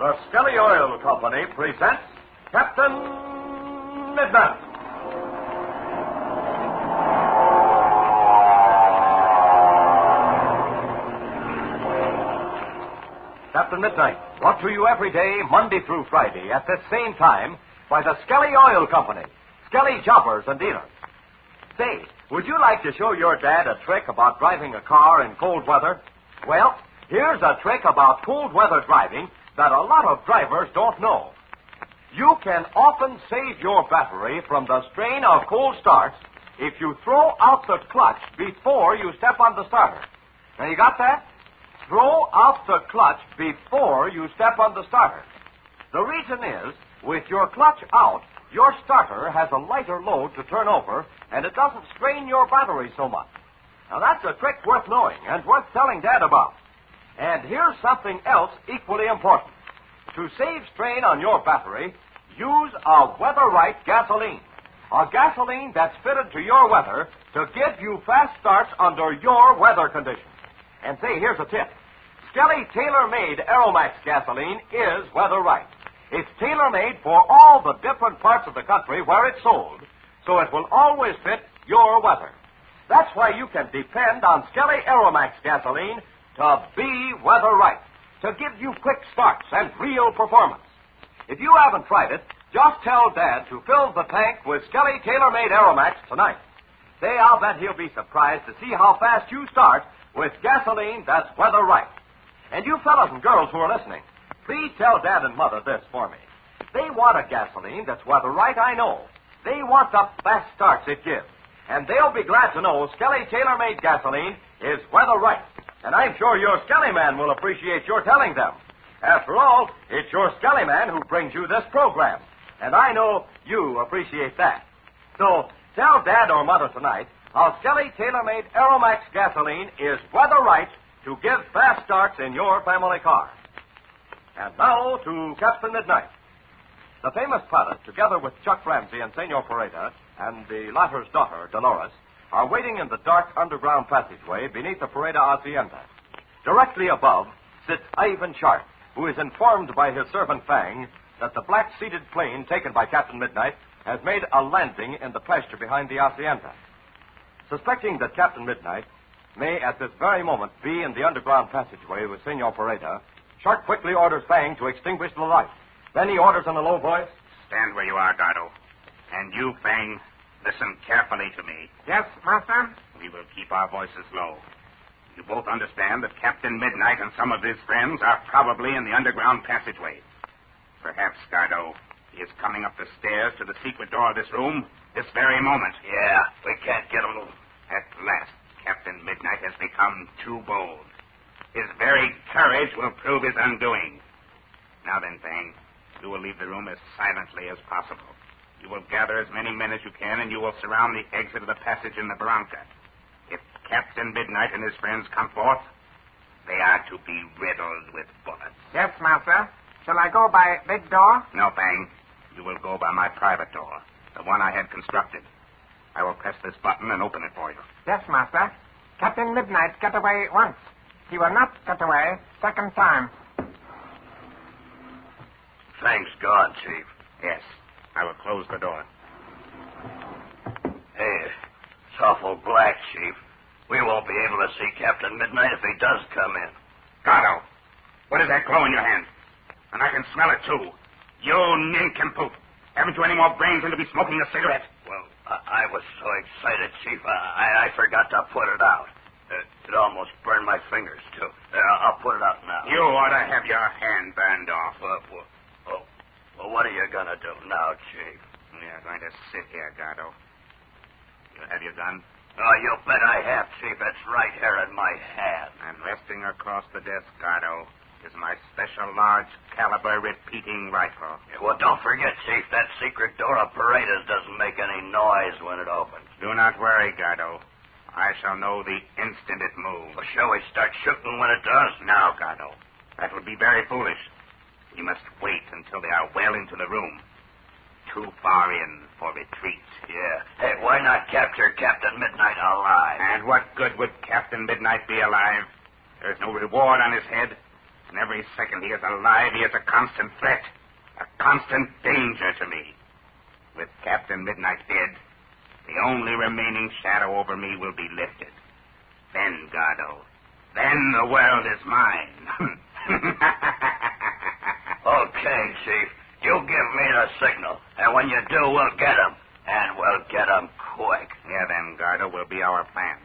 The Skelly Oil Company presents Captain Midnight. Captain Midnight, brought to you every day, Monday through Friday, at this same time, by the Skelly Oil Company, Skelly jobbers and dealers. Say, would you like to show your dad a trick about driving a car in cold weather? Well, here's a trick about cold weather driving that a lot of drivers don't know. You can often save your battery from the strain of cold starts if you throw out the clutch before you step on the starter. Now, you got that? Throw out the clutch before you step on the starter. The reason is, with your clutch out, your starter has a lighter load to turn over, and it doesn't strain your battery so much. Now, that's a trick worth knowing and worth telling Dad about. And here's something else equally important. To save strain on your battery, use a weather-right gasoline. A gasoline that's fitted to your weather to give you fast starts under your weather conditions. And say, here's a tip. Skelly tailor-made Aeromax gasoline is weather-right. It's tailor-made for all the different parts of the country where it's sold, so it will always fit your weather. That's why you can depend on Skelly Aeromax gasoline to be weather-right, to give you quick starts and real performance. If you haven't tried it, just tell Dad to fill the tank with Skelly tailor-made Aeromax tonight. Say, I'll bet he'll be surprised to see how fast you start with gasoline that's weather-right. And you fellas and girls who are listening, please tell Dad and Mother this for me. They want a gasoline that's weather-right, I know. They want the fast starts it gives. And they'll be glad to know Skelly tailor-made gasoline is weather-right. And I'm sure your Skelly man will appreciate your telling them. After all, it's your Skelly man who brings you this program. And I know you appreciate that. So tell Dad or Mother tonight how Skelly tailor-made Aeromax gasoline is weather-right to give fast starts in your family car. And now to Captain Midnight. The famous pilot, together with Chuck Ramsey and Senor Pareda, and the latter's daughter, Dolores, are waiting in the dark underground passageway beneath the Pareda Hacienda. Directly above sits Ivan Sharp, who is informed by his servant Fang that the black-seated plane taken by Captain Midnight has made a landing in the pasture behind the hacienda. Suspecting that Captain Midnight may at this very moment be in the underground passageway with Senor Pareda, Sharp quickly orders Fang to extinguish the light. Then he orders in a low voice, "Stand where you are, Dardo. And you, Fang, listen carefully to me. Yes, Master? We will keep our voices low. You both understand that Captain Midnight and some of his friends are probably in the underground passageway. Perhaps, Dardo, he is coming up the stairs to the secret door of this room this very moment. Yeah, we can't get him. At last, Captain Midnight has become too bold. His very courage will prove his undoing. Now then, Fang, you will leave the room as silently as possible. You will gather as many men as you can, and you will surround the exit of the passage in the barranca. If Captain Midnight and his friends come forth, they are to be riddled with bullets. Yes, Master. Shall I go by big door? No, Fang. You will go by my private door, the one I had constructed. I will press this button and open it for you. Yes, Master. Captain Midnight got away once. He will not get away second time. Thanks God, Chief. Yes. I will close the door. Hey, it's awful black, Chief. We won't be able to see Captain Midnight if he does come in. Dardo, what is that glow in your hand? And I can smell it, too. You nincompoop. Haven't you any more brains than to be smoking a cigarette? Well, I was so excited, Chief, I forgot to put it out. It almost burned my fingers, too. I'll put it out now. You ought to have your hand burned off. Well, what are you going to do now, Chief? We are going to sit here, Dardo. You have your gun? Oh, you bet I have, Chief. It's right here in my hand. And resting across the desk, Dardo, is my special large caliber repeating rifle. Well, don't forget, Chief, that secret door of Paredes doesn't make any noise when it opens. Do not worry, Dardo. I shall know the instant it moves. Well, shall we start shooting when it does? No, Dardo. That would be very foolish. You must wait until they are well into the room. Too far in for retreat. Yeah. Hey, why not capture Captain Midnight alive? And what good would Captain Midnight be alive? There's no reward on his head. And every second he is alive, he is a constant threat. A constant danger to me. With Captain Midnight dead, the only remaining shadow over me will be lifted. Then, Gardo, then the world is mine. Okay, Chief. You give me the signal, and when you do, we'll get him. And we'll get him quick. Yeah, then, Gardo, will be our plan.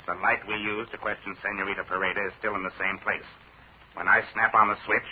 The light we use to question Senorita Pareda is still in the same place. When I snap on the switch,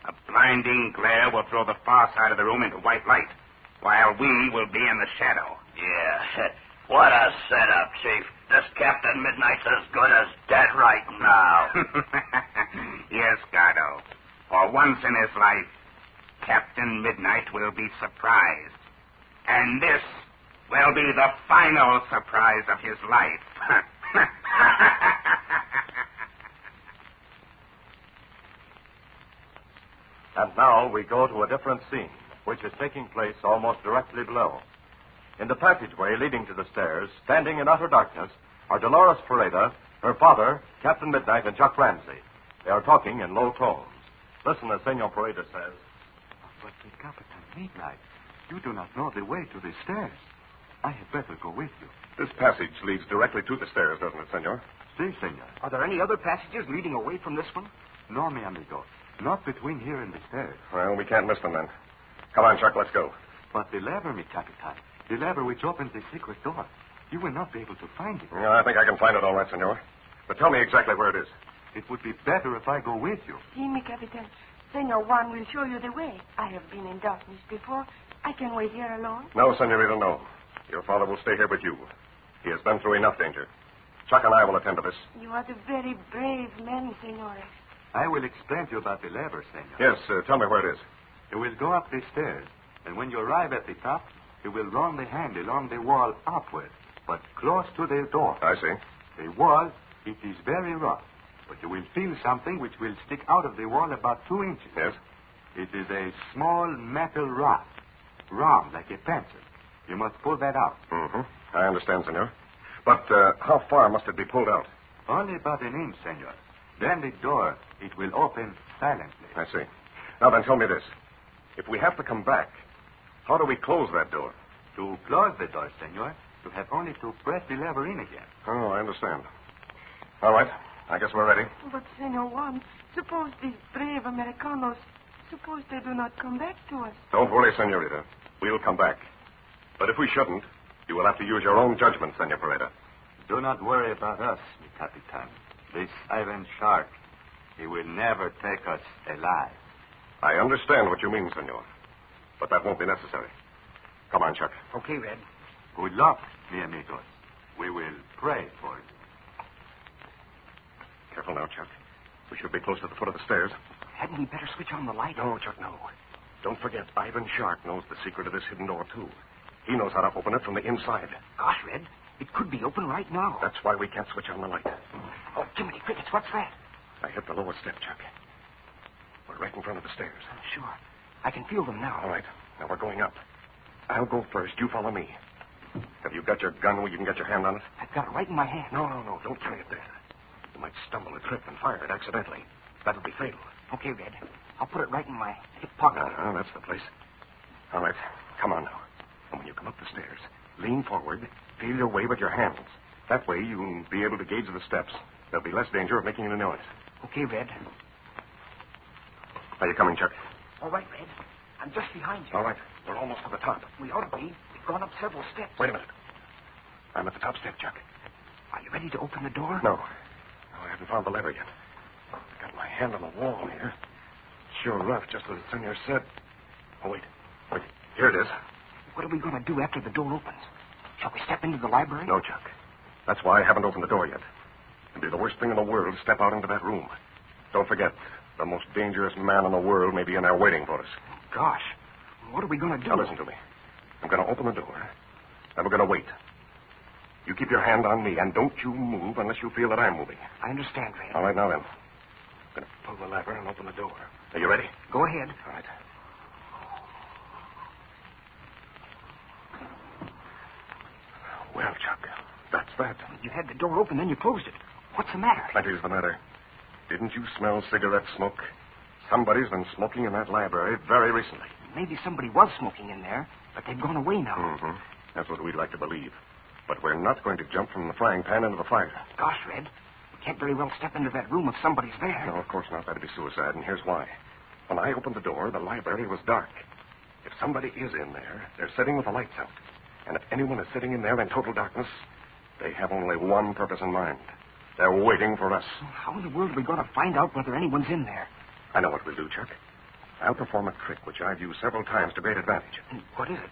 a blinding glare will throw the far side of the room into white light, while we will be in the shadow. Yeah. What a setup, Chief. This Captain Midnight's as good as dead right now. Yes, Gardo. For once in his life, Captain Midnight will be surprised. And this will be the final surprise of his life. And now we go to a different scene, which is taking place almost directly below. In the passageway leading to the stairs, standing in utter darkness, are Dolores Pareda, her father, Captain Midnight, and Chuck Ramsey. They are talking in low tones. Listen as Senor Pareda says. But, Captain Midnight, you do not know the way to the stairs. I had better go with you. This passage leads directly to the stairs, doesn't it, senor? Si, senor. Are there any other passages leading away from this one? No, mi amigo. Not between here and the stairs. Well, we can't miss them then. Come on, Chuck, let's go. But the lever, mi capitan. The lever which opens the secret door. You will not be able to find it. Yeah, I think I can find it all right, senor. But tell me exactly where it is. It would be better if I go with you. See me, Capitan. Senor Juan will show you the way. I have been in darkness before. I can wait here alone. No, senorita, no. Your father will stay here with you. He has been through enough danger. Chuck and I will attend to this. You are the very brave man, senor. I will explain to you about the lever, senor. Yes, tell me where it is. You will go up the stairs, and when you arrive at the top, you will run the hand along the wall upward, but close to the door. I see. The wall, it is very rough, but you will feel something which will stick out of the wall about 2 inches. Yes? It is a small metal rod, round like a pencil. You must pull that out. Mm-hmm. I understand, senor. But how far must it be pulled out? Only about 1 inch, senor. Then the door, it will open silently. I see. Now then, tell me this. If we have to come back, how do we close that door? To close the door, senor, you have only to press the lever in again. Oh, I understand. All right. I guess we're ready. But, Senor Juan, suppose these brave Americanos, suppose they do not come back to us. Don't worry, senorita. We'll come back. But if we shouldn't, you will have to use your own judgment, Senor Pareda. Do not worry about us, mi capitan. This Iron Shark, he will never take us alive. I understand what you mean, senor. But that won't be necessary. Come on, Chuck. Okay, Red. Good luck, mi amigos. We will pray for you. Careful now, Chuck. We should be close to the foot of the stairs. Hadn't we better switch on the light? No, Chuck, no. Don't forget, Ivan Shark knows the secret of this hidden door, too. He knows how to open it from the inside. Gosh, Red, it could be open right now. That's why we can't switch on the light. Oh, Jiminy Crickets, what's that? I hit the lower step, Chuck. We're right in front of the stairs. Sure. I can feel them now. All right. Now we're going up. I'll go first. You follow me. Have you got your gun where you can get your hand on it? I've got it right in my hand. No. Don't carry it there. You might stumble and trip and fire it accidentally. That'll be fatal. Okay, Red. I'll put it right in my hip pocket. That's the place. All right. Come on now. And when you come up the stairs, lean forward, feel your way with your hands. That way you'll be able to gauge the steps. There'll be less danger of making any noise. Okay, Red. Are you coming, Chuck? All right, Red. I'm just behind you. All right. We're almost to the top. We ought to be. We've gone up several steps. Wait a minute. I'm at the top step, Chuck. Are you ready to open the door? No, I haven't found the lever yet. I've got my hand on the wall here. Sure rough, just as the senor said. Oh, wait. Here it is. What are we going to do after the door opens? Shall we step into the library? No, Chuck. That's why I haven't opened the door yet. It'd be the worst thing in the world to step out into that room. Don't forget, the most dangerous man in the world may be in there waiting for us. Gosh, what are we going to do? Now, listen to me. I'm going to open the door, and we're going to wait. You keep your hand on me, and don't you move unless you feel that I'm moving. I understand, Red. All right, now then. I'm going to pull the lever and open the door. Are you ready? Go ahead. All right. Well, Chuck, that's that. You had the door open, then you closed it. What's the matter? Plenty's the matter. Didn't you smell cigarette smoke? Somebody's been smoking in that library very recently. Maybe somebody was smoking in there, but they've gone away now. Mm-hmm. That's what we'd like to believe. But we're not going to jump from the frying pan into the fire. Gosh, Red, we can't very well step into that room if somebody's there. No, of course not. That'd be suicide, and here's why. When I opened the door, the library was dark. If somebody is in there, they're sitting with the lights out. And if anyone is sitting in there in total darkness, they have only one purpose in mind. They're waiting for us. How in the world are we going to find out whether anyone's in there? I know what we'll do, Chuck. I'll perform a trick which I've used several times to great advantage. What is it?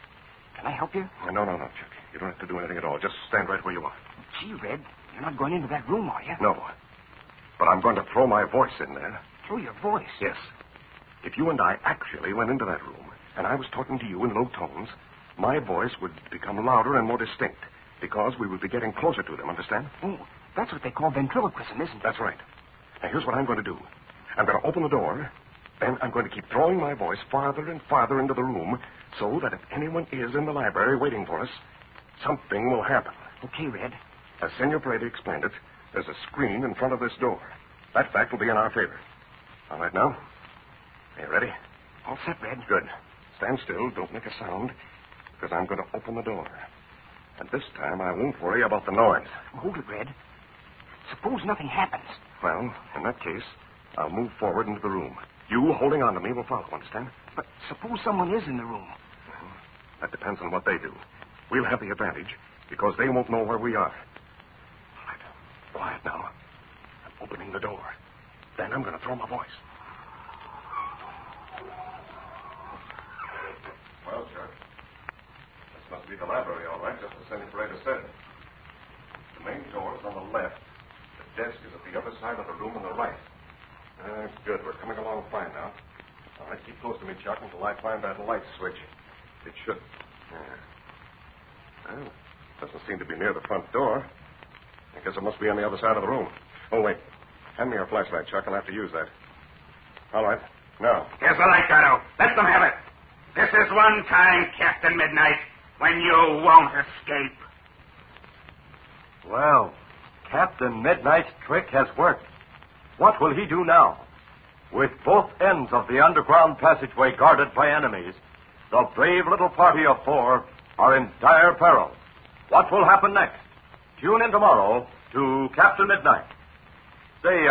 Can I help you? No, Chuck. You don't have to do anything at all. Just stand right where you are. Gee, Red, you're not going into that room, are you? No. But I'm going to throw my voice in there. Through your voice? Yes. If you and I actually went into that room, and I was talking to you in low tones, my voice would become louder and more distinct, because we would be getting closer to them, understand? Oh, that's what they call ventriloquism, isn't it? That's right. Now, here's what I'm going to do. I'm going to open the door, then I'm going to keep throwing my voice farther and farther into the room, so that if anyone is in the library waiting for us, something will happen. Okay, Red. As Senor Brady explained it, there's a screen in front of this door. That fact will be in our favor. All right, now? Are you ready? All set, Red. Good. Stand still. Don't make a sound, because I'm going to open the door. And this time I won't worry about the noise. Hold it, Red. Suppose nothing happens. Well, in that case, I'll move forward into the room. You holding on to me will follow, understand? But suppose someone is in the room. Well, that depends on what they do. We'll have the advantage, because they won't know where we are. All right. Quiet now. I'm opening the door. Then I'm going to throw my voice. Well, Chuck, this must be the library, all right, just as Senor Brady said. The main door's on the left. The desk is at the other side of the room on the right. Good. We're coming along fine now. All right, keep close to me, Chuck, until I find that light switch. It should... Well, doesn't seem to be near the front door. I guess it must be on the other side of the room. Oh, wait. Hand me your flashlight, Chuck. I'll have to use that. All right. Now. Here's the light, Otto. Let them have it. This is one time, Captain Midnight, when you won't escape. Well, Captain Midnight's trick has worked. What will he do now? With both ends of the underground passageway guarded by enemies, the brave little party of four are in dire peril. What will happen next? Tune in tomorrow to Captain Midnight. Say,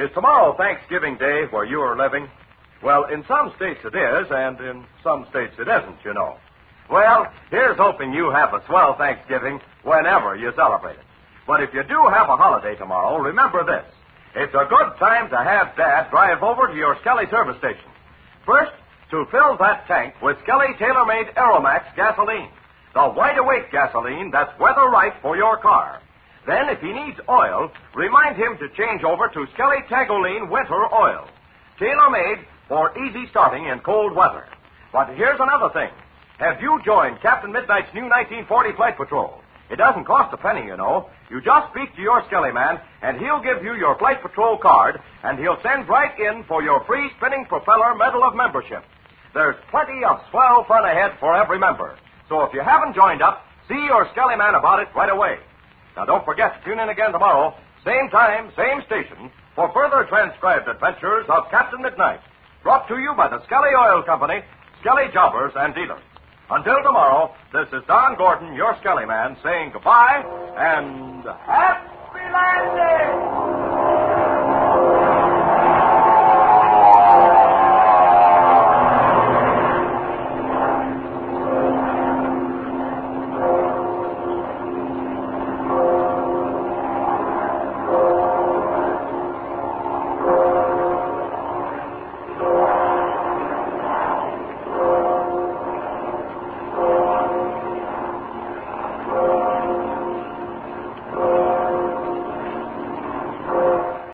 is tomorrow Thanksgiving Day where you are living? Well, in some states it is, and in some states it isn't, you know. Well, here's hoping you have a swell Thanksgiving whenever you celebrate it. But if you do have a holiday tomorrow, remember this. It's a good time to have Dad drive over to your Skelly service station. First, to fill that tank with Skelly tailor-made Aeromax gasoline, the wide-awake gasoline that's weather-right for your car. Then, if he needs oil, remind him to change over to Skelly Tagoline Winter Oil, tailor-made for easy starting in cold weather. But here's another thing. Have you joined Captain Midnight's new 1940 Flight Patrol? It doesn't cost a penny, you know. You just speak to your Skelly man, and he'll give you your Flight Patrol card, and he'll send right in for your free spinning propeller Medal of Membership. There's plenty of swell fun ahead for every member. So if you haven't joined up, see your Skelly man about it right away. Now, don't forget to tune in again tomorrow, same time, same station, for further transcribed adventures of Captain Midnight, brought to you by the Skelly Oil Company, Skelly Jobbers and Dealers. Until tomorrow, this is Don Gordon, your Skelly man, saying goodbye and happy landing!